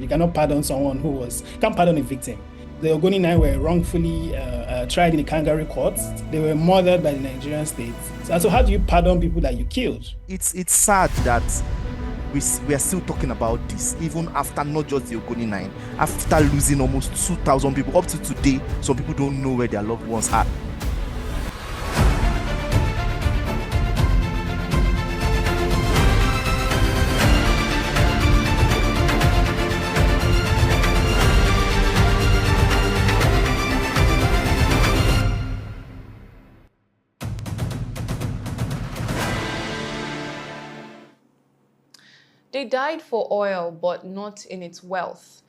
You cannot pardon someone can't pardon a victim. The Ogoni Nine were wrongfully tried in the kangaroo courts. They were murdered by the Nigerian state. So how do you pardon people that you killed? It's sad that we are still talking about this, even after not just the Ogoni Nine, after losing almost 2,000 people. Up to today, some people don't know where their loved ones are. They died for oil, but not in its wealth.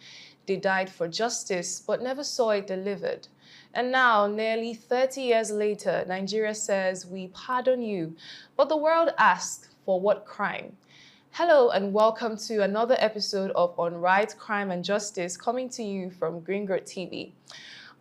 They died for justice, but never saw it delivered. And now, nearly 30 years later, Nigeria says, we pardon you. But the world asks, for what crime? Hello and welcome to another episode of On Right, Crime and Justice, coming to you from Greengirt TV.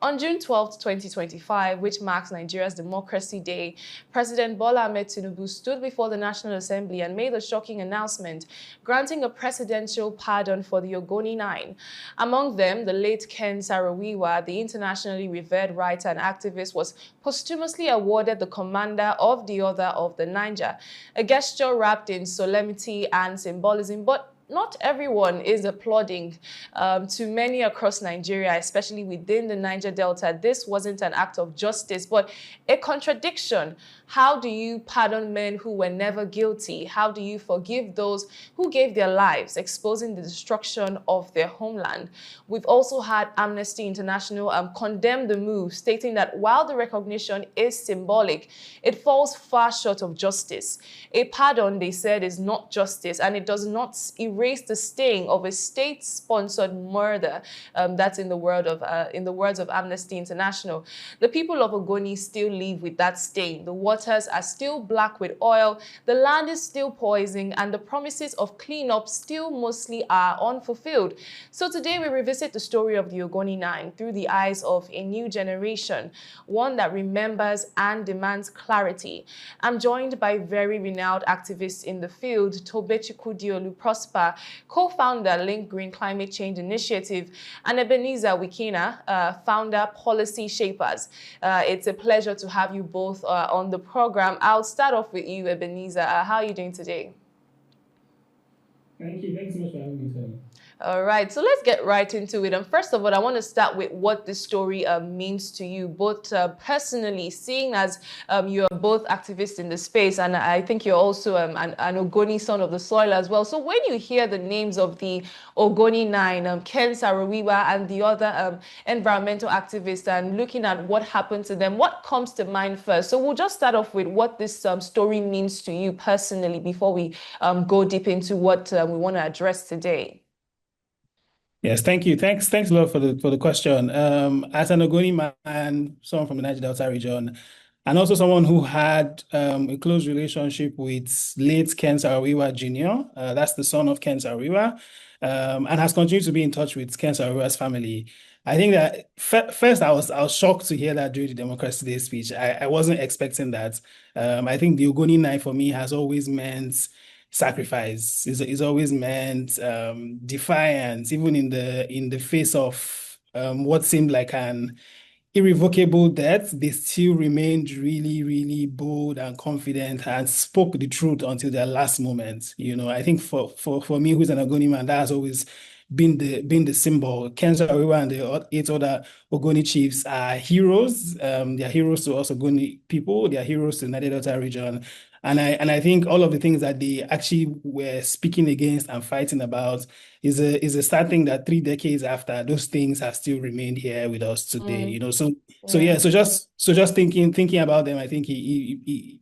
On June 12, 2025, which marks Nigeria's Democracy Day, President Bola Ahmed Tinubu stood before the National Assembly and made a shocking announcement, granting a presidential pardon for the Ogoni Nine. Among them, the late Ken Saro-Wiwa, the internationally revered writer and activist, was posthumously awarded the commander of the Order of the Niger, a gesture wrapped in solemnity and symbolism, but not everyone is applauding. To many across Nigeria, especially within the Niger Delta, this wasn't an act of justice, but a contradiction. How do you pardon men who were never guilty? How do you forgive those who gave their lives, exposing the destruction of their homeland? We've also had Amnesty International condemn the move, stating that while the recognition is symbolic, it falls far short of justice. A pardon, they said, is not justice, and it does not erase the sting of a state-sponsored murder. That's in the words of Amnesty International. The people of Ogoni still live with that stain. The waters are still black with oil, the land is still poisoned, and the promises of cleanup still mostly are unfulfilled. So today we revisit the story of the Ogoni Nine through the eyes of a new generation, one that remembers and demands clarity. I'm joined by very renowned activists in the field, Tobechuku Diolu Prosper, co-founder Link Green Climate Change Initiative, and Ebenezer Wikina, founder Policy Shapers. It's a pleasure to have you both on the program. I'll start off with you, Ebenezer. How are you doing today? Thank you. Thanks so much for having me, Tony. All right, so let's get right into it. And first of all, I want to start with what this story means to you, both personally, seeing as you are both activists in the space, and I think you're also an Ogoni son of the soil as well. So when you hear the names of the Ogoni Nine, Ken Saro-Wiwa and the other environmental activists, and looking at what happened to them, what comes to mind first? So we'll just start off with what this story means to you personally before we go deep into what we want to address today. Yes, thank you. Thanks a lot for the question. As an Ogoni man, someone from the Niger Delta region, and also someone who had a close relationship with late Ken Saro-Wiwa Jr., that's the son of Ken Saro-Wiwa, and has continued to be in touch with Ken Saro-Wiwa's family. I think that first I was shocked to hear that during the Democracy Day speech. I wasn't expecting that. I think the Ogoni Nine for me has always meant sacrifice. Is always meant defiance, even in the face of what seemed like an irrevocable death. They still remained really, really bold and confident and spoke the truth until their last moment. I think for me, who's an Ogoni man, that has always been the symbol. Ken Saro-Wiwa and the 8 other Ogoni chiefs are heroes. They are heroes to us Ogoni people. They are heroes to the Niger Delta region. And I think all of the things that they actually were speaking against and fighting about is a sad thing that 3 decades after, those things have still remained here with us today. So just thinking about them, I think it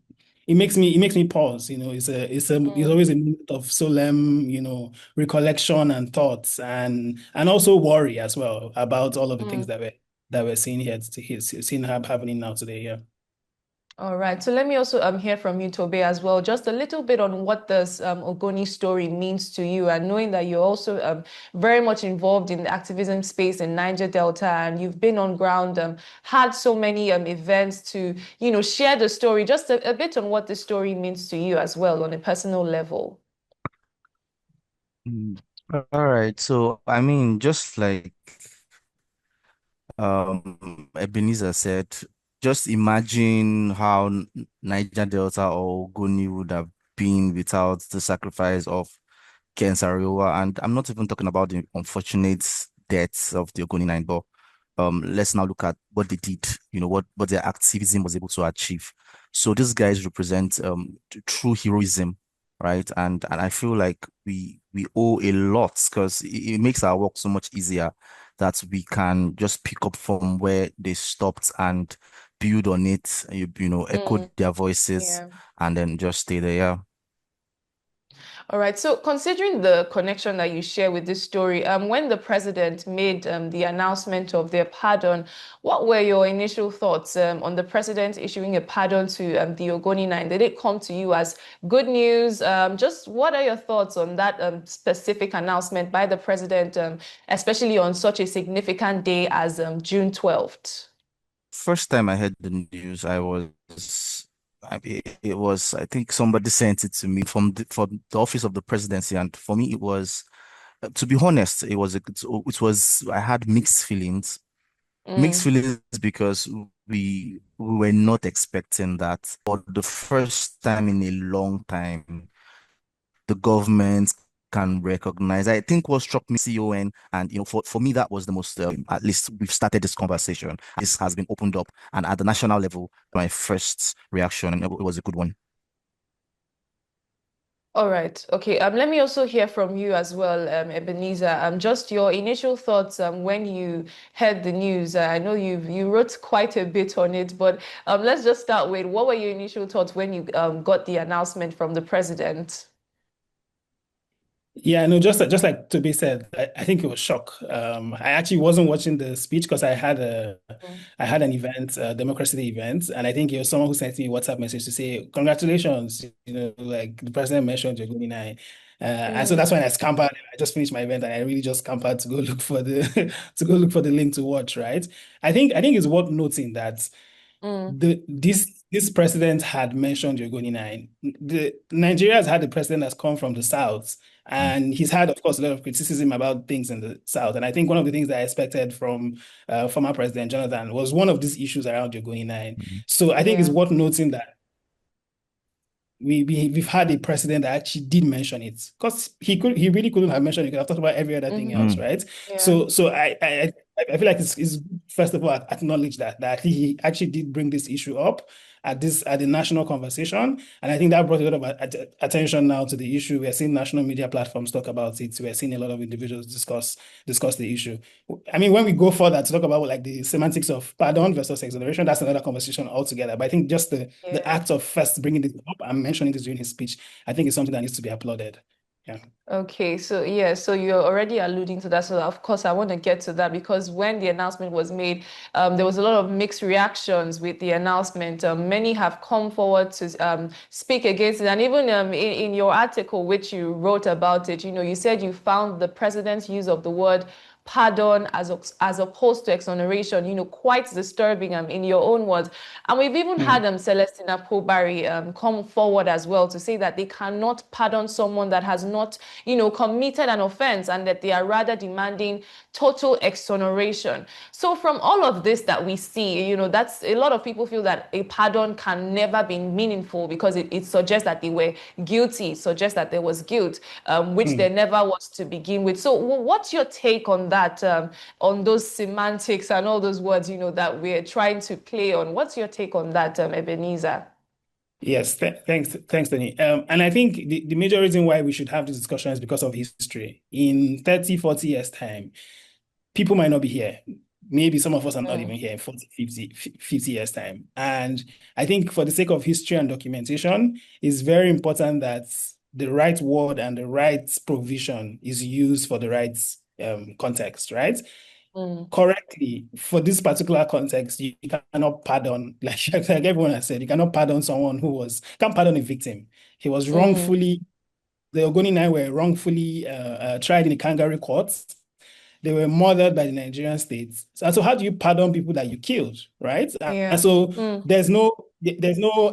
makes me pause. It's always a minute of solemn, recollection and thoughts and also worry as well about all of the things that we're seeing here, seeing happening now today. Yeah. All right, so let me also hear from you, Tobe, as well, just a little bit on what this Ogoni story means to you, and knowing that you're also very much involved in the activism space in Niger Delta, and you've been on ground, had so many events to, share the story, just a bit on what the story means to you as well on a personal level. All right. So, I mean, just like Ebenezer said, just imagine how Niger Delta or Ogoni would have been without the sacrifice of Ken Saro-Wiwa. And I'm not even talking about the unfortunate deaths of the Ogoni Nine, but let's now look at what they did, what their activism was able to achieve. So these guys represent true heroism, right? And I feel like we owe a lot because it makes our work so much easier that we can just pick up from where they stopped and build on it, echo Mm, their voices yeah. and then just stay there. Yeah. All right. So considering the connection that you share with this story, when the president made the announcement of their pardon, what were your initial thoughts on the president issuing a pardon to the Ogoni Nine? Did it come to you as good news? Just what are your thoughts on that specific announcement by the president, especially on such a significant day as June 12th? First time I heard the news, it was, I think somebody sent it to me from the office of the presidency. And for me, it was, to be honest, I had mixed Mm, feelings because we were not expecting that. For the first time in a long time, the government can recognize. I think what struck me, CON, and for me, that was the most. At least we've started this conversation. This has been opened up, and at the national level, my first reaction, and it was a good one. all right. Okay. Let me also hear from you as well, Ebenezer. Just your initial thoughts when you heard the news. I know you wrote quite a bit on it, but let's just start with what were your initial thoughts when you got the announcement from the president? Yeah, no, just like Toby said, I think it was shock. I actually wasn't watching the speech because Mm, I had an event, a Democracy Day event, and I think it was someone who sent me a WhatsApp message to say, "Congratulations, like the president mentioned you're going nine." And so mm, that's when I scampered. I just finished my event, and I really just scampered to go look for the to go look for the link to watch. Right? I think it's worth noting that mm, this president had mentioned Ogoni Nine. Nigeria has had a president that's come from the south, Mm, and he's had, of course, a lot of criticism about things in the south. And I think one of the things that I expected from former President Jonathan was one of these issues around Ogoni Nine. mm, So I think it's yeah. worth noting that we've had a president that actually did mention it because he really couldn't have mentioned it. He could have talked about every other thing Mm-hmm. else, mm, right? Yeah. So I feel like it's first of all acknowledge that he actually did bring this issue up at the national conversation, and I think that brought a lot of attention now to the issue. We're seeing national media platforms talk about it. We're seeing a lot of individuals discuss the issue. I mean, when we go further to talk about like the semantics of pardon versus exoneration, that's another conversation altogether. But I think just the Yeah. act of first bringing this up and mentioning this during his speech, I think is something that needs to be applauded. Yeah. Okay, so yeah, so you're already alluding to that. So of course, I want to get to that because when the announcement was made, there was a lot of mixed reactions with the announcement. Many have come forward to speak against it, and even in your article, which you wrote about it, you said you found the president's use of the word pardon as opposed to exoneration, quite disturbing in your own words. And we've even Mm. had Celestina Pobari come forward as well to say that they cannot pardon someone that has not, committed an offense and that they are rather demanding total exoneration. So from all of this that we see, that's a lot of people feel that a pardon can never be meaningful because it suggests that they were guilty, suggests that there was guilt, which there Mm. never was to begin with. So what's your take on that, on those semantics and all those words, that we're trying to play on? What's your take on that, Ebenezer? Yes, thanks, Danny. And I think the major reason why we should have this discussion is because of history. In 30, 40 years' time, people might not be here. Maybe some of us are not Mm, even here in 40, 50 years' time. And I think for the sake of history and documentation, it's very important that the right word and the right provision is used for the right context, right? mm, Correctly, for this particular context, you cannot pardon, like everyone has said, you cannot pardon someone can't pardon a victim. He was mm, wrongfully, the Ogoni Nine were wrongfully tried in a kangaroo court. They were murdered by the Nigerian state. So how do you pardon people that you killed, right? And yeah. so Mm, there's no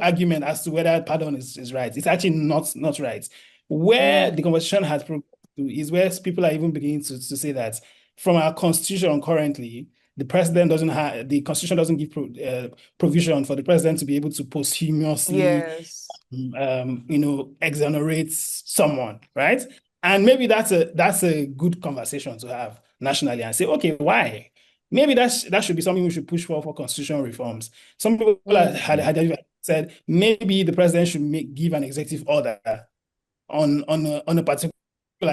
argument as to whether pardon is right. It's actually not right. Where mm, the conversation has progressed is where people are even beginning to say that from our constitution currently, the constitution doesn't give provision for the president to be able to posthumously Yes. exonerate someone, right? And maybe that's a good conversation to have nationally and say, okay, why? Maybe that should be something we should push for constitutional reforms. Some people had said maybe the president should give an executive order on a particular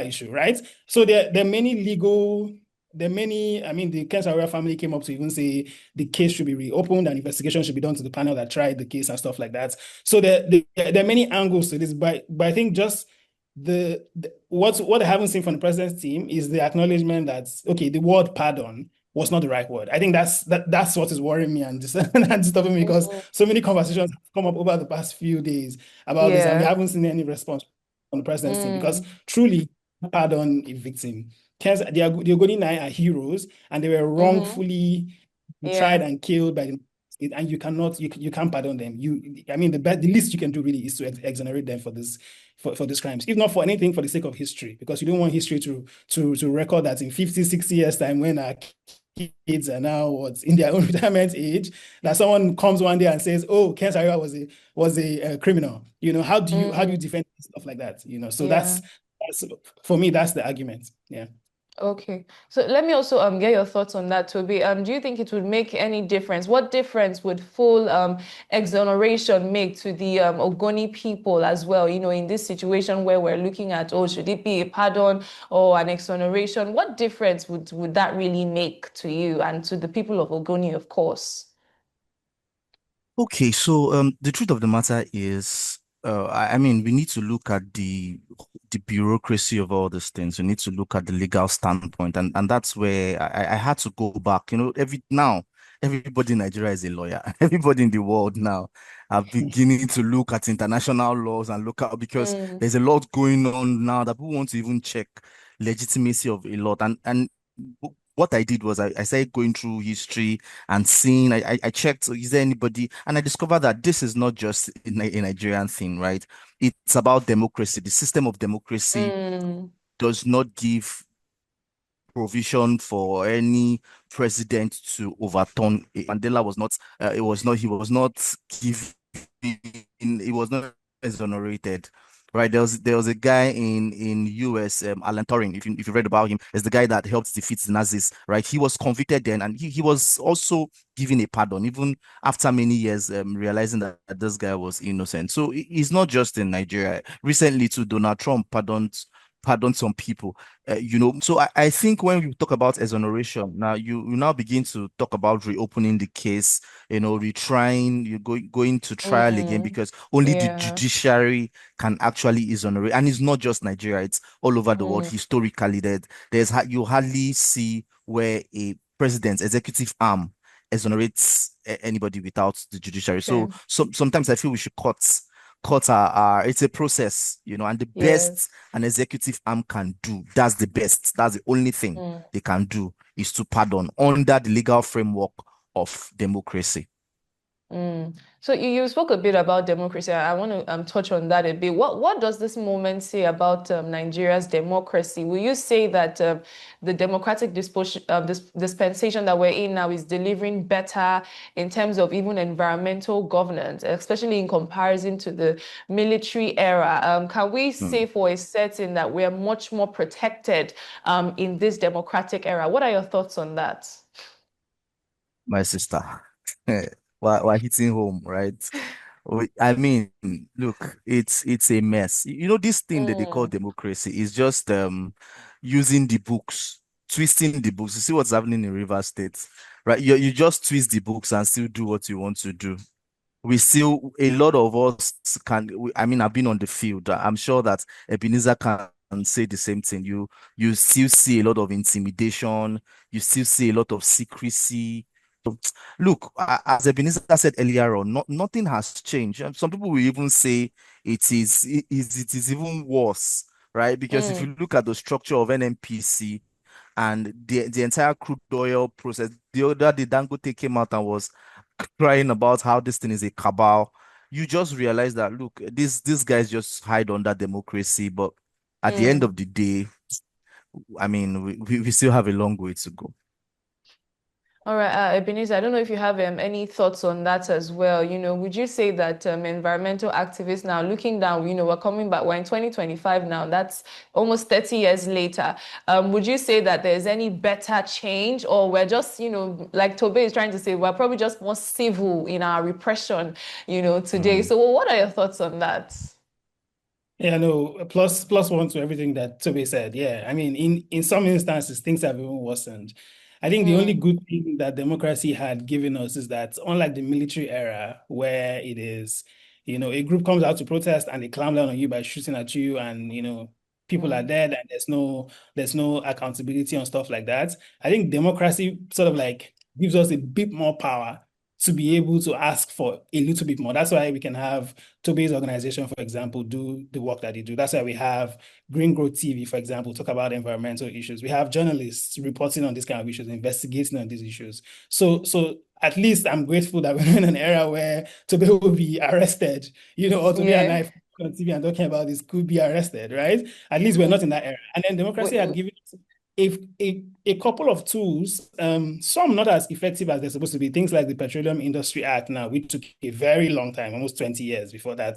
issue, right? So there are many legal, I mean, the Ken Saro-Wiwa family came up to even say the case should be reopened and investigation should be done to the panel that tried the case and stuff like that. So there are many angles to this, but I think just what I haven't seen from the president's team is the acknowledgement that, okay, the word pardon was not the right word. I think that's what is worrying me and disturbing me, because so many conversations have come up over the past few days about this, and we Yeah. haven't seen any response from the president's team, because Mm. truly pardon a victim. The Ogoni Nine are heroes, and they were wrongfully tried Yeah. and killed by the state, and you can't pardon them. I mean, the least you can do really is to exonerate them for these crimes, if not for anything, for the sake of history, because you don't want history to record that in 50, 60 years time, when our kids are now in their own retirement age, that someone comes one day and says, "Oh, Ken Saro-Wiwa was a criminal." How do you defend stuff like that? So Yeah. that's for me, that's the argument. Yeah. Okay. So let me also get your thoughts on that, Toby. Do you think it would make any difference? What difference would full exoneration make to the Ogoni people as well? In this situation where we're looking at, should it be a pardon or an exoneration? What difference would that really make to you and to the people of Ogoni, of course? Okay, so the truth of the matter is, I mean, we need to look at the bureaucracy of all these things. We need to look at the legal standpoint, and that's where I had to go back. Everybody in Nigeria is a lawyer. Everybody in the world now are beginning to look at international laws and look out, because there's a lot going on now that people want to even check legitimacy of a lot. And what I did was I started going through history and seeing. I checked, is there anybody, and I discovered that this is not just a Nigerian thing, right? It's about democracy. The system of democracy does not give provision for any president to overturn Mandela was not he was not given, he was not exonerated. Right, there was a guy in US, Alan Turing. If you read about him, is the guy that helped defeat the Nazis. Right, he was convicted then, and he was also given a pardon, even after many years, realizing that this guy was innocent. So it's not just in Nigeria. Recently, too, Donald Trump pardoned some people. So I think when we talk about exoneration, now you now begin to talk about reopening the case, retrying, going to trial again, because only the Yeah. judiciary can actually exonerate. And it's not just Nigeria, it's all over the world. Historically, you hardly see where a president's executive arm exonerates anybody without the judiciary. Okay. So sometimes I feel we should cut it's a process, and the Yes. best an executive arm can do, that's the only thing they can do, is to pardon under the legal framework of democracy. So you spoke a bit about democracy. I want to touch on that a bit. What does this moment say about Nigeria's democracy? Will you say that the democratic dispensation that we're in now is delivering better in terms of even environmental governance, especially in comparison to the military era? Can we say for a certain that we are much more protected in this democratic era? What are your thoughts on that? My sister, we're hitting home, right? I mean, look, it's a mess. This thing that they call democracy is just using the books, twisting the books. You see what's happening in River State, right? You just twist the books and still do what you want to do. A lot of us I mean, I've been on the field. I'm sure that Ebenezer can say the same thing. You still see a lot of intimidation. You still see a lot of secrecy. Look, as Ebenezer said earlier on, nothing has changed. Some people will even say it is even worse, right? Because if you look at the structure of NNPC and the entire crude oil process, the other day Dangote came out and was crying about how this thing is a cabal. You just realize that, look, these guys just hide under democracy, but at the end of the day, I mean, we still have a long way to go. All right, Ebenezer, I don't know if you have any thoughts on that as well. Would you say that environmental activists now looking down, we're coming back, we're in 2025 now, that's almost 30 years later. Would you say that there's any better change, or we're just, like Tobe is trying to say, we're probably just more civil in our repression, today. So what are your thoughts on that? Yeah, no, plus one to everything that Toby said. Yeah, I mean, in some instances, things have even worsened. I think the only good thing that democracy had given us is that, unlike the military era, where it is, a group comes out to protest and they clamp down on you by shooting at you, and people are dead, and there's no accountability on stuff like that. I think democracy sort of like gives us a bit more power to be able to ask for a little bit more. That's why we can have Toby's organization, for example, do the work that they do. That's why we have Green Growth TV, for example, talk about environmental issues. We have journalists reporting on these kind of issues, investigating on these issues. So at least I'm grateful that we're in an era where Toby will be arrested, or Toby and I on TV and talking about this could be arrested, right? At least we're not in that era. And then democracy had given us a couple of tools, some not as effective as they're supposed to be, things like the Petroleum Industry Act now, which took a very long time, almost 20 years before that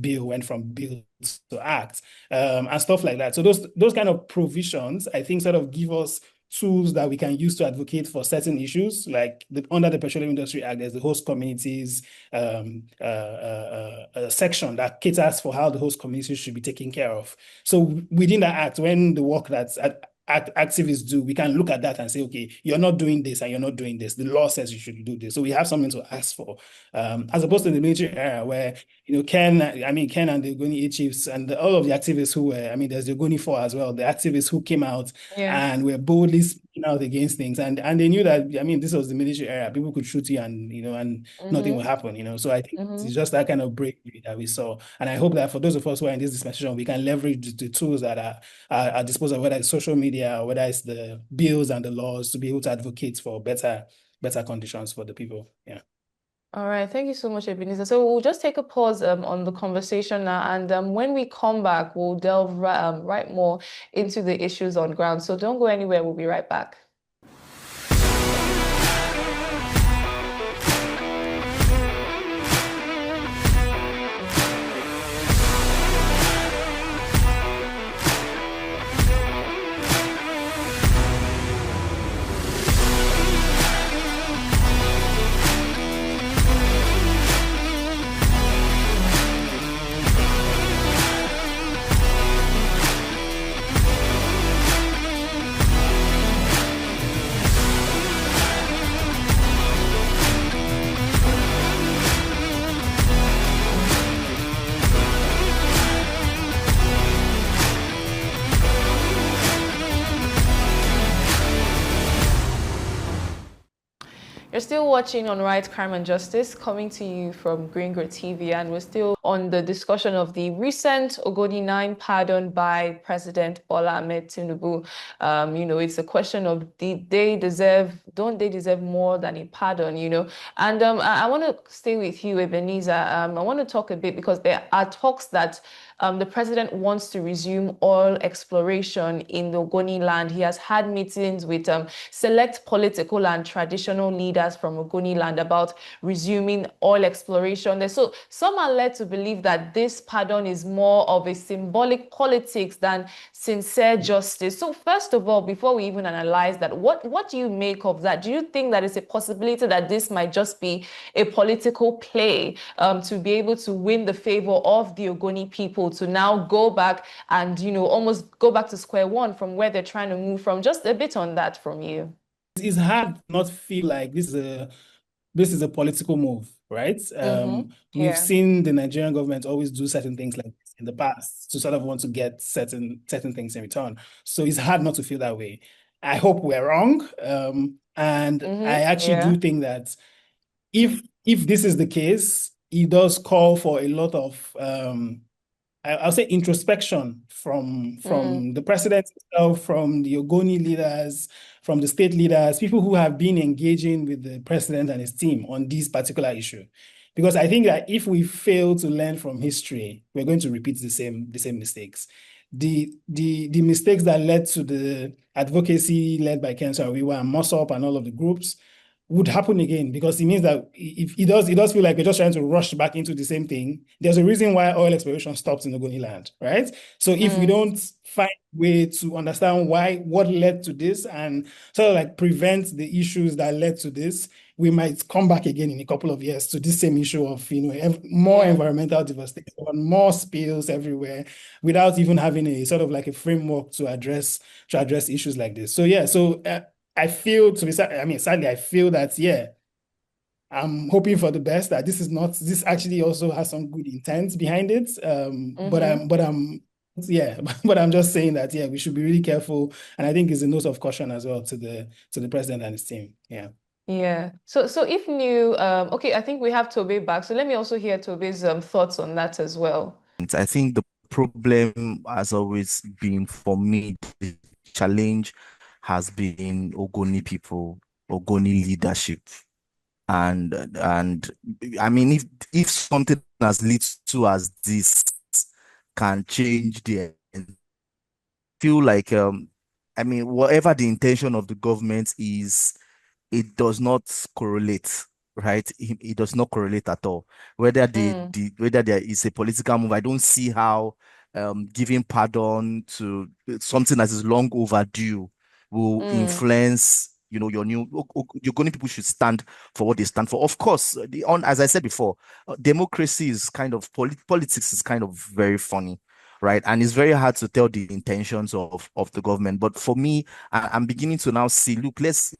bill went from bill to act, and stuff like that. So those kind of provisions, I think, sort of give us tools that we can use to advocate for certain issues, like under the Petroleum Industry Act, there's the host communities section that caters for how the host communities should be taken care of. So within that act, when the work that's activists do, we can look at that and say, okay, you're not doing this and you're not doing this. The law says you should do this. So we have something to ask for. As opposed to the military era where, Ken and the Ogoni chiefs and all of the activists who were, there's the Ogoni 4 as well, the activists who came out and were boldly speaking out against things. And they knew that, this was the military era. People could shoot you and nothing will happen, So I think it's just that kind of breakthrough that we saw. And I hope that for those of us who are in this dispensation, we can leverage the tools that are at disposal, whether it's social media or whether it's the bills and the laws, to be able to advocate for better conditions for the people. Yeah. All right, thank you so much, Ebenezer. So we'll just take a pause on the conversation now, and when we come back, we'll delve right more into the issues on ground. So don't go anywhere. We'll be right back. You're still watching on Right, Crime and Justice, coming to you from Green Growth TV, and we're still on the discussion of the recent Ogoni 9 pardon by President Bola Ahmed Tinubu. It's a question of don't they deserve more than a pardon, And I want to stay with you, Ebenezer. I want to talk a bit, because there are talks that the president wants to resume oil exploration in the Ogoni land. He has had meetings with select political and traditional leaders from Ogoni land about resuming oil exploration. So some are led to believe that this pardon is more of a symbolic politics than sincere justice. So first of all, before we even analyze that, what do you make of that? Do you think that it's a possibility that this might just be a political play to be able to win the favor of the Ogoni people, to now go back and, almost go back to square one from where they're trying to move from? Just a bit on that from you. It's hard to not feel like this is a political move, right? We've seen the Nigerian government always do certain things like this in the past to sort of want to get certain things in return. So it's hard not to feel that way. I hope we're wrong. And I actually do think that if this is the case, it does call for a lot of I'll say introspection from the president himself, from the Ogoni leaders, from the state leaders, people who have been engaging with the president and his team on this particular issue. Because I think that if we fail to learn from history, we're going to repeat the same mistakes. the mistakes that led to the advocacy led by Ken Saro-Wiwa and Mossop and all of the groups would happen again, because it means that if it does feel like we're just trying to rush back into the same thing. There's a reason why oil exploration stopped in Ogoni land, right? So if we don't find a way to understand what led to this and sort of like prevent the issues that led to this, we might come back again in a couple of years to this same issue of more environmental devastation, more spills everywhere, without even having a sort of like a framework to address issues like this. So yeah, I feel, sadly, I feel that, yeah, I'm hoping for the best, that this actually also has some good intent behind it. But I'm just saying that, yeah, we should be really careful. And I think it's a note of caution as well to the president and his team. Yeah. Yeah. So if new, okay, I think we have Tobe back. So let me also hear Tobe's thoughts on that as well. I think the problem has always been, for me, the challenge has been Ogoni people, Ogoni leadership. And I mean, if something as little as this can change feel like I mean, whatever the intention of the government is, it does not correlate, right? It does not correlate at all. Whether whether there is a political move, I don't see how giving pardon to something that is long overdue will influence, your Ogoni people should stand for what they stand for. Of course, as I said before, democracy is kind of politics is kind of very funny, right? And it's very hard to tell the intentions of the government. But for me, I'm beginning to now see, look, let's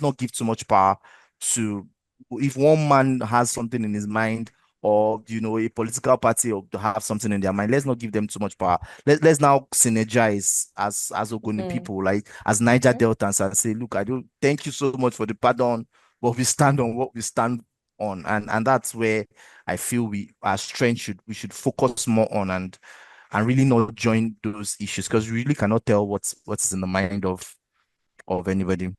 not give too much power to, if one man has something in his mind, or a political party or to have something in their mind, let's not give them too much power. Let's now synergize as Ogoni people, like as Niger Deltans, and say, look, I do thank you so much for the pardon, but we stand on what we stand on, and that's where I feel our strength we should focus more on, and really not join those issues, because we really cannot tell what's in the mind of anybody.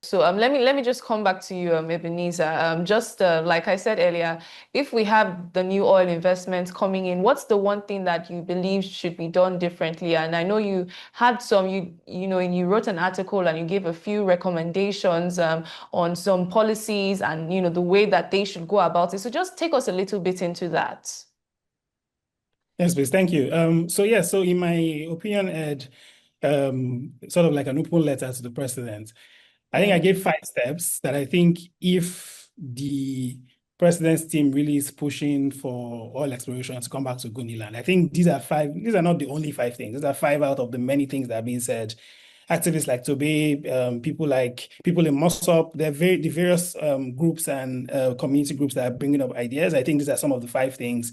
So let me just come back to you, Ebenezer. Just like I said earlier, if we have the new oil investments coming in, what's the one thing that you believe should be done differently? And I know you had you wrote an article and you gave a few recommendations on some policies and the way that they should go about it. So just take us a little bit into that. Yes, please. Thank you. So in my opinion, Ed, sort of like an open letter to the president, I think I gave 5 steps that I think, if the president's team really is pushing for oil exploration to come back to Ogoni land, I think these are 5. These are not the only 5 things. These are 5 out of the many things that are being said. Activists like Tobe, people in Mossop, the various groups and community groups that are bringing up ideas. I think these are some of the 5 things,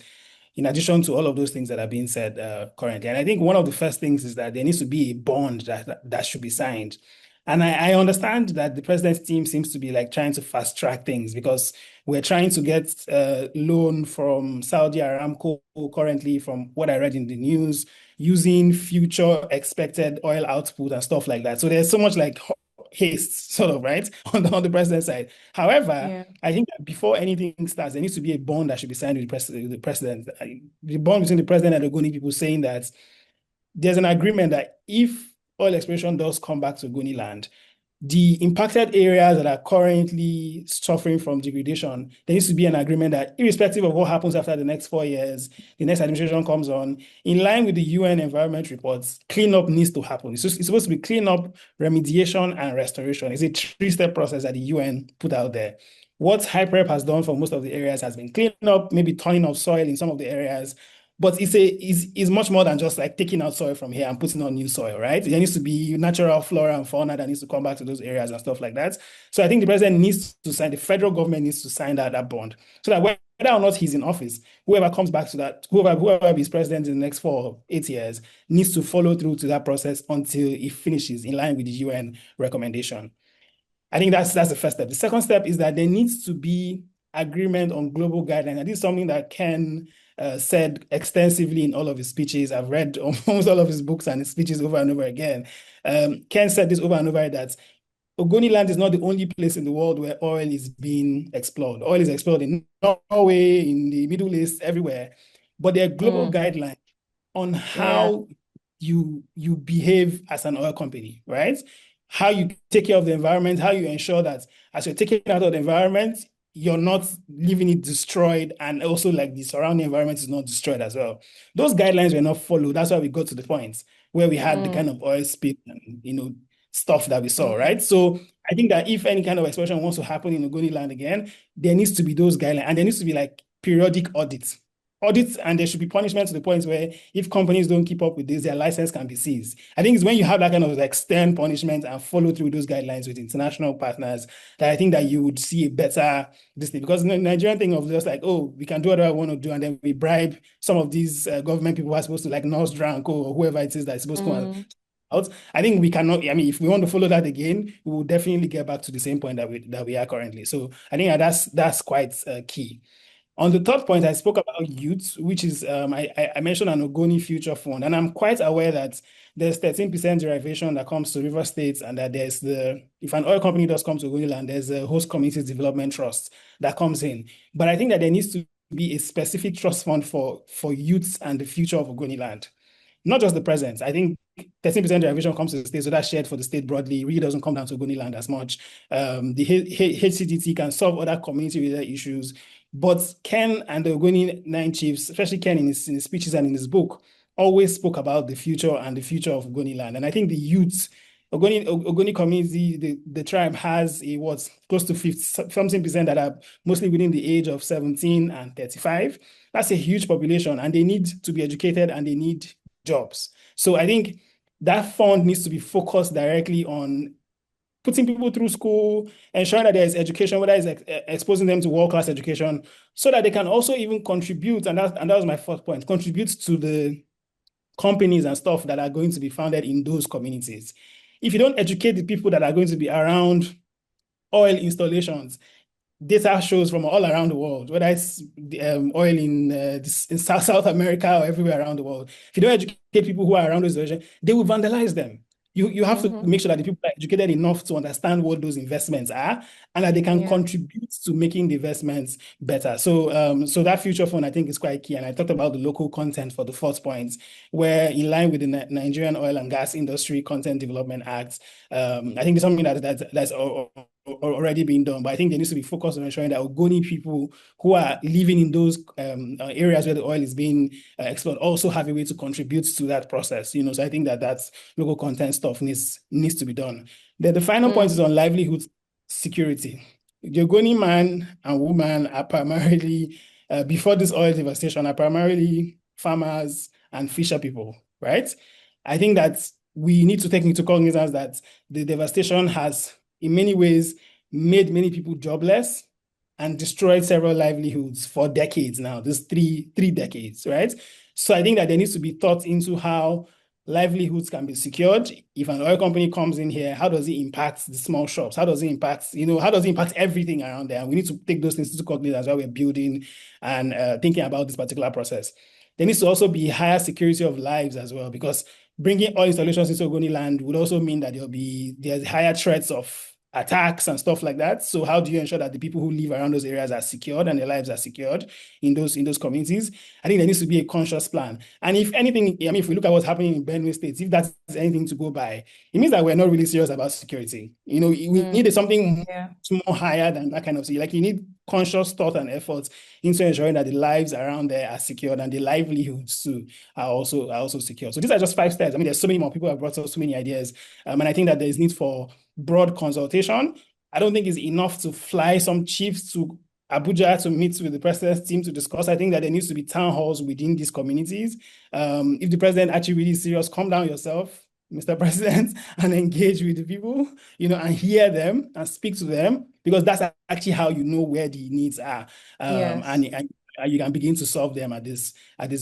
in addition to all of those things that are being said currently. And I think one of the first things is that there needs to be a bond that should be signed. And I understand that the president's team seems to be like trying to fast track things, because we're trying to get a loan from Saudi Aramco currently, from what I read in the news, using future expected oil output and stuff like that. So there's so much like haste, sort of, right, on the president's side. However, I think that before anything starts, there needs to be a bond that should be signed with the president. The bond between the president and the Ogoni people, saying that there's an agreement that if oil exploration does come back to Ogoni land, the impacted areas that are currently suffering from degradation, there needs to be an agreement that, irrespective of what happens after the next 4 years, the next administration comes on, in line with the UN environment reports, cleanup needs to happen. It's supposed to be cleanup, remediation, and restoration. It's a 3-step process that the UN put out there. What HyPrep has done for most of the areas has been clean up, maybe turning of soil in some of the areas, but it's much more than just like taking out soil from here and putting on new soil, right? There needs to be natural flora and fauna that needs to come back to those areas and stuff like that. So I think the president needs to sign, the federal government needs to sign that bond, so that whether or not he's in office, whoever comes back to that, whoever is president in the next 4 or 8 years, needs to follow through to that process until it finishes in line with the UN recommendation. I think that's the first step. The second step is that there needs to be agreement on global guidelines. And this is something that Ken said extensively in all of his speeches. I've read almost all of his books and his speeches over and over again. Ken said this over and over, that Ogoni land is not the only place in the world where oil is being explored. Oil is explored in Norway, in the Middle East, everywhere. But there are global guidelines on how you behave as an oil company, right? How you take care of the environment, how you ensure that as you're taking out of the environment, you're not leaving it destroyed, and also like the surrounding environment is not destroyed as well. Those guidelines were not followed. That's why we got to the point where we had the kind of oil spill and stuff that we saw, right? So I think that if any kind of explosion wants to happen in Ogoni land again, there needs to be those guidelines, and there needs to be like periodic audits, and there should be punishment to the point where if companies don't keep up with this, their license can be seized. I think it's when you have that kind of like stern punishment and follow through those guidelines with international partners that I think that you would see a better this thing. Because the Nigerian thing of just like, oh, we can do whatever I want to do, and then we bribe some of these government people who are supposed to like nurse drunk or whoever it is that is supposed to out. I think we cannot. I mean, if we want to follow that again, we will definitely get back to the same point that we are currently. So I think that's quite key. On the third point, I spoke about youth, which is I mentioned an Ogoni Future Fund, and I'm quite aware that there's 13% derivation that comes to River States, and that there's if an oil company does come to Ogoni land, there's a host communities development trust that comes in. But I think that there needs to be a specific trust fund for youths and the future of Ogoni land, not just the present. I think 13% derivation comes to the state, so that's shared for the state broadly. It really doesn't come down to Ogoni land as much. The HCDT can solve other community-related issues, but Ken and the Ogoni Nine Chiefs, especially Ken in his speeches and in his book, always spoke about the future and the future of Ogoni land. And I think the youths, Ogoni community, the tribe has close to 50-something% that are mostly within the age of 17 and 35. That's a huge population, and they need to be educated and they need jobs. So I think that fund needs to be focused directly on putting people through school, ensuring that there is education, whether it's exposing them to world-class education, so that they can also even contribute, and that was my fourth point, contribute to the companies and stuff that are going to be founded in those communities. If you don't educate the people that are going to be around oil installations, data shows from all around the world, whether it's oil in South America or everywhere around the world. If you don't educate people who are around those regions, they will vandalize them. You have to make sure that the people are educated enough to understand what those investments are, and that they can contribute to making the investments better. So so that future fund, I think, is quite key. And I talked about the local content for the fourth point, where in line with the Nigerian Oil and Gas Industry Content Development Act, I think it's something that's already being done, but I think there needs to be focused on ensuring that Ogoni people who are living in those areas where the oil is being explored also have a way to contribute to that process. So I think that's local content stuff needs to be done. Then the final point is on livelihood security. The Ogoni man and woman are primarily, before this oil devastation, are primarily farmers and fisher people, right? I think that we need to take into cognizance that the devastation has in many ways made many people jobless and destroyed several livelihoods for decades now, this three decades, right? So I think that there needs to be thought into how livelihoods can be secured. If an oil company comes in here, how does it impact the small shops? How does it impact, how does it impact everything around there? And we need to take those things into cognizance while we're building and thinking about this particular process. There needs to also be higher security of lives as well, because bringing oil installations into Ogoni land would also mean that there's higher threats of attacks and stuff like that. So how do you ensure that the people who live around those areas are secured and their lives are secured in those communities? I think there needs to be a conscious plan. And if anything, I mean, if we look at what's happening in Benue State, if that's anything to go by, it means that we're not really serious about security. We need something more higher than that kind of thing. Like, you need conscious thought and efforts into ensuring that the lives around there are secured and the livelihoods too are also secure. So these are just 5 steps. I mean, there's so many more people have brought up so many ideas. And I think that there's need for broad consultation. I don't think it's enough to fly some chiefs to Abuja to meet with the president's team to discuss. I think that there needs to be town halls within these communities. If the president actually really is serious, calm down yourself, Mr. President, and engage with the people, and hear them and speak to them, because that's actually how you know where the needs are. And you can begin to solve them at these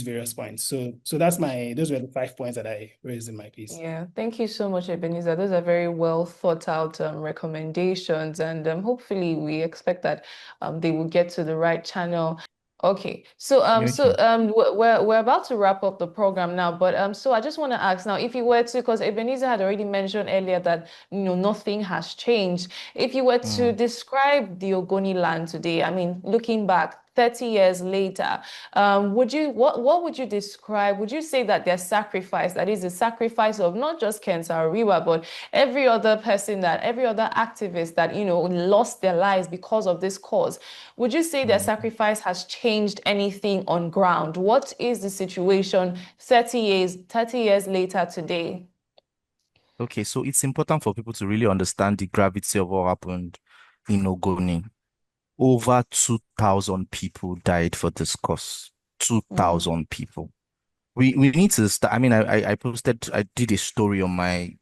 various points. So those were the 5 points that I raised in my piece. Yeah, thank you so much, Ebenezer. Those are very well thought out recommendations, and hopefully we expect that they will get to the right channel. Okay, so we're about to wrap up the program now, but so I just want to ask now, if you were to, because Ebenezer had already mentioned earlier that nothing has changed. If you were to describe the Ogoni land today, I mean, looking back 30 years later, what would you describe? Would you say that their sacrifice, that is the sacrifice of not just Ken Saro-Wiwa, but every other person, that every other activist that, lost their lives because of this cause, would you say their sacrifice has changed anything on ground? What is the situation 30 years later today? Okay, so it's important for people to really understand the gravity of what happened in Ogoni. Over 2,000 people died for this cause. Mm, 2,000 people. We need to start. I mean, I did a story on my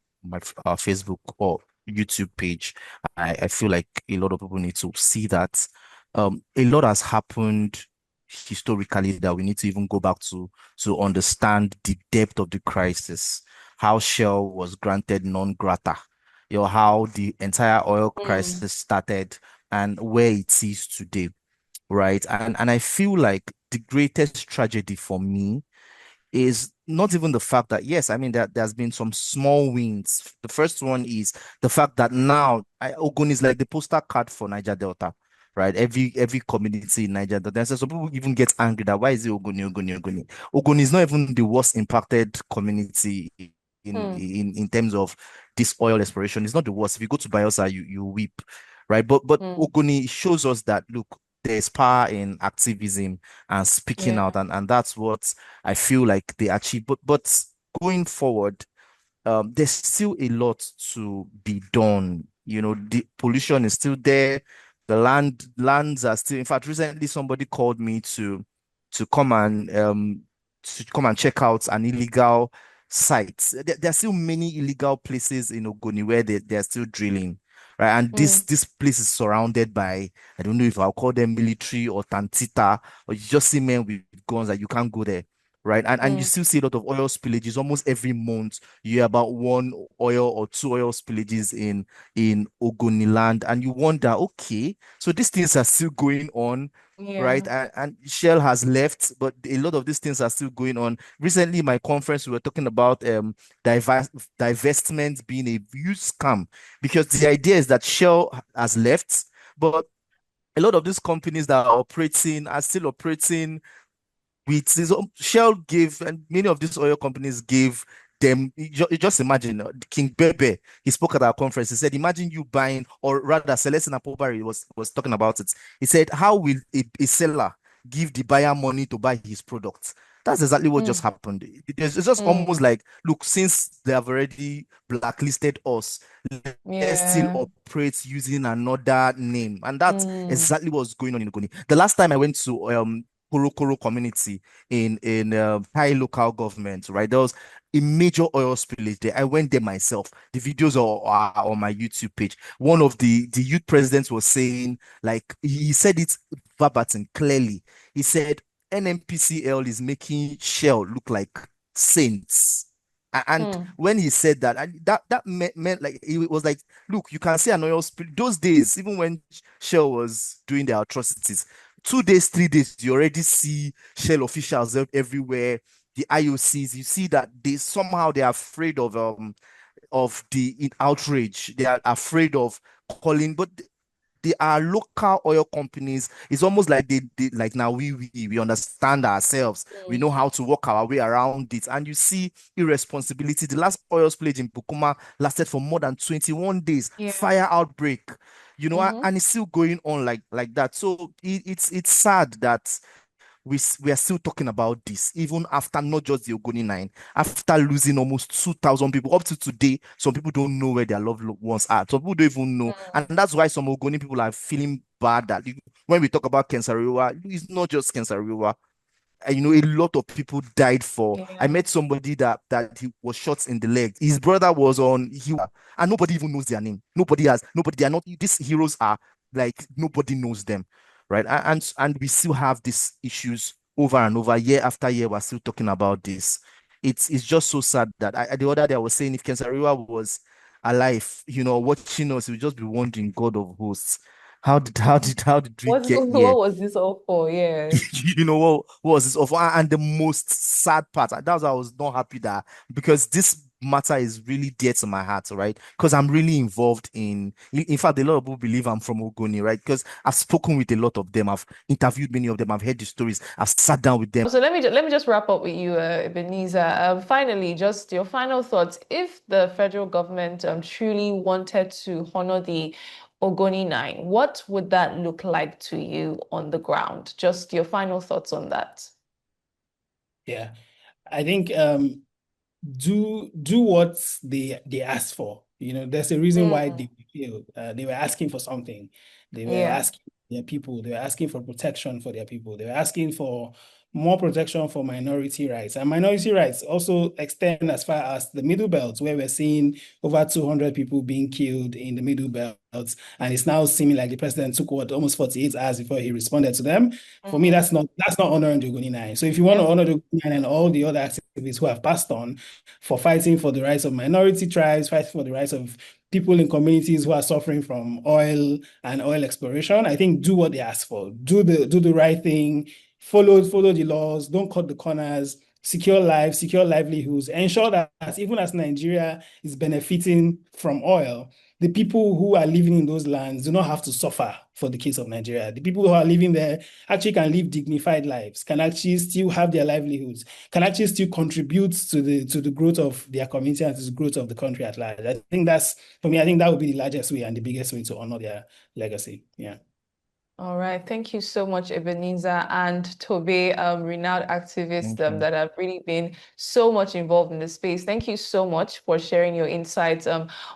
Facebook or YouTube page. I feel like a lot of people need to see that a lot has happened historically that we need to even go back to understand the depth of the crisis, how Shell was granted non grata, how the entire oil mm, crisis started and where it is today, right? And I feel like the greatest tragedy for me is not even the fact that, yes, I mean, there's been some small wins. The first one is the fact that now Ogun is like the poster card for Niger Delta, right? Every community in Niger Delta. So some people even get angry that why is it Ogoni, Ogoni, Ogoni? Ogoni is not even the worst impacted community mm, in terms of this oil exploration. It's not the worst. If you go to Bielsa, you weep, right? But mm. Ogoni shows us that, look, there's power in activism and speaking Yeah. out, and that's what I feel like they achieve. But going forward, there's still a lot to be done. The pollution is still there. The lands are still. In fact, recently somebody called me to come and check out an illegal site. There are still many illegal places in Ogoni where they're still drilling. Right. And this Mm, this place is surrounded by, I don't know if I'll call them military or tantita, or you just see men with guns that you can't go there. Right. And you mm, still see a lot of oil spillages almost every month. You hear about one oil or two oil spillages in Ogoni land, and you wonder, okay, so these things are still going on, right? yeah. And Shell has left, but a lot of these things are still going on. Recently, my conference, we were talking about divestment being a huge scam, because the idea is that Shell has left, but a lot of these companies that are operating are still operating with this. Shell gave, and many of these oil companies gave them. You just imagine, King Bebe. He spoke at our conference. He said, "Imagine you buying, or rather, Celestina Pobari was talking about it. He said, how will a seller give the buyer money to buy his product?" That's exactly what just Mm, happened. It's just almost mm, like, look, since they have already blacklisted us, let's still yeah. operate using another name, and that's Mm, exactly what's going on in Ogoni. The last time I went to Koro community in Thai local government, right? There was a major oil spillage there. I went there myself. The videos are on my YouTube page. One of the youth presidents was saying, like, he said it verbatim clearly. He said NMPCL is making Shell look like saints. And mm, when he said that, and that meant like, it was like, look, you can see an oil spill those days, even when Shell was doing their atrocities. 2 days, 3 days, you already see Shell officials everywhere. The IOCs, you see that they are afraid of the outrage. They are afraid of calling, but they are local oil companies. It's almost like they like, now we understand ourselves. We mm, know how to walk our way around it. And you see irresponsibility. The last oil spillage in Bukuma lasted for more than 21 days. yeah. Fire outbreak, Mm-hmm. and it's still going on like that. So it's sad that we are still talking about this, even after not just the Ogoni 9, after losing almost 2,000 people. Up to today, some people don't know where their loved ones are. Some people don't even know. And Mm, that's why some Ogoni people are feeling bad that, when we talk about Ken Saro-Wiwa, it's not just Ken Saro-Wiwa. And a lot of people died for. I yeah. met somebody that he was shot in the leg. His brother was on he and nobody even knows their name. Nobody. They are not. These heroes are like, nobody knows them, right? And we still have these issues over and over, year after year. We're still talking about this. It's just so sad that the other day I was saying, if Kensariwa was alive, watching us, he would just be wondering, God of hosts, how did we get What here? was this all for? Yeah. What was this of? And the most sad part, and that's why I was not happy, that because this matter is really dear to my heart, right? Because I'm really involved in fact, a lot of people believe I'm from Ogoni, right? Because I've spoken with a lot of them, I've interviewed many of them, I've heard the stories, I've sat down with them. So let me just wrap up with you, Ebenezer. Finally, just your final thoughts. If the federal government truly wanted to honor the Ogoni Nine, what would that look like to you on the ground? Just your final thoughts on that. Yeah, I think do what they asked for. You know, there's a reason why Mm, they failed. They were asking for something. They were yeah. asking their people. They were asking for protection for their people. They were asking for more protection for minority rights. And minority rights also extend as far as the Middle Belt, where we're seeing over 200 people being killed in the Middle Belt. And it's now seeming like the president took almost 48 hours before he responded to them. For me, Mm, that's not honoring the Ogoni Nine. So if you want to yeah. honor the Ogoni Nine and all the other activists who have passed on, for fighting for the rights of minority tribes, fighting for the rights of people in communities who are suffering from oil and oil exploration. I think do what they ask for. Do the right thing. Follow the laws. Don't cut the corners. Secure lives, secure livelihoods. Ensure that even as Nigeria is benefiting from oil, the people who are living in those lands do not have to suffer for the case of Nigeria. The people who are living there actually can live dignified lives, can actually still have their livelihoods, can actually still contribute to the growth of their community and to the growth of the country at large. I think that's, for me, I think that would be the largest way and the biggest way to honor their legacy. Yeah. All right. Thank you so much, Ebenezer and Tobe, renowned activists Mhm. that have really been so much involved in the space. Thank you so much for sharing your insights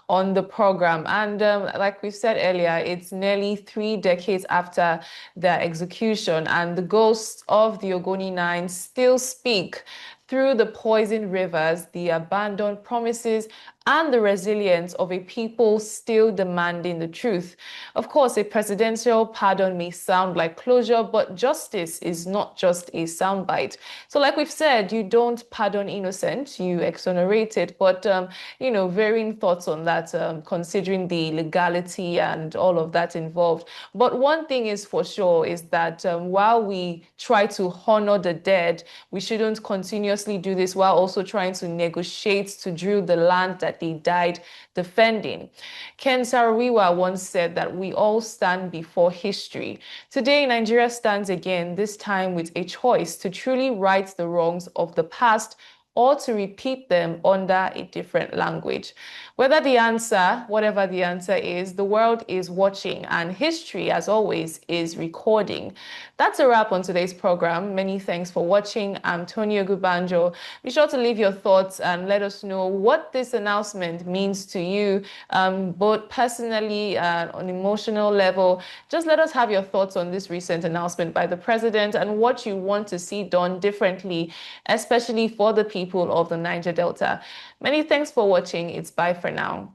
on the program. And like we said earlier, it's nearly 3 decades after their execution, and the ghosts of the Ogoni Nine still speak through the poisoned rivers, the abandoned promises, and the resilience of a people still demanding the truth. Of course, a presidential pardon may sound like closure, but justice is not just a soundbite. So like we've said, you don't pardon innocent, you exonerate it. But, varying thoughts on that, considering the legality and all of that involved. But one thing is for sure is that while we try to honor the dead, we shouldn't continuously do this while also trying to negotiate to drill the land that they died defending. Ken Saro-Wiwa once said that we all stand before history. Today, Nigeria stands again, this time with a choice to truly right the wrongs of the past or to repeat them under a different language. Whatever the answer is, the world is watching and history, as always, is recording. That's a wrap on today's program. Many thanks for watching. I'm Tony Ogubanjo. Be sure to leave your thoughts and let us know what this announcement means to you, both personally and on emotional level. Just let us have your thoughts on this recent announcement by the president and what you want to see done differently, especially for the people of the Niger Delta. Many thanks for watching. It's bye for now.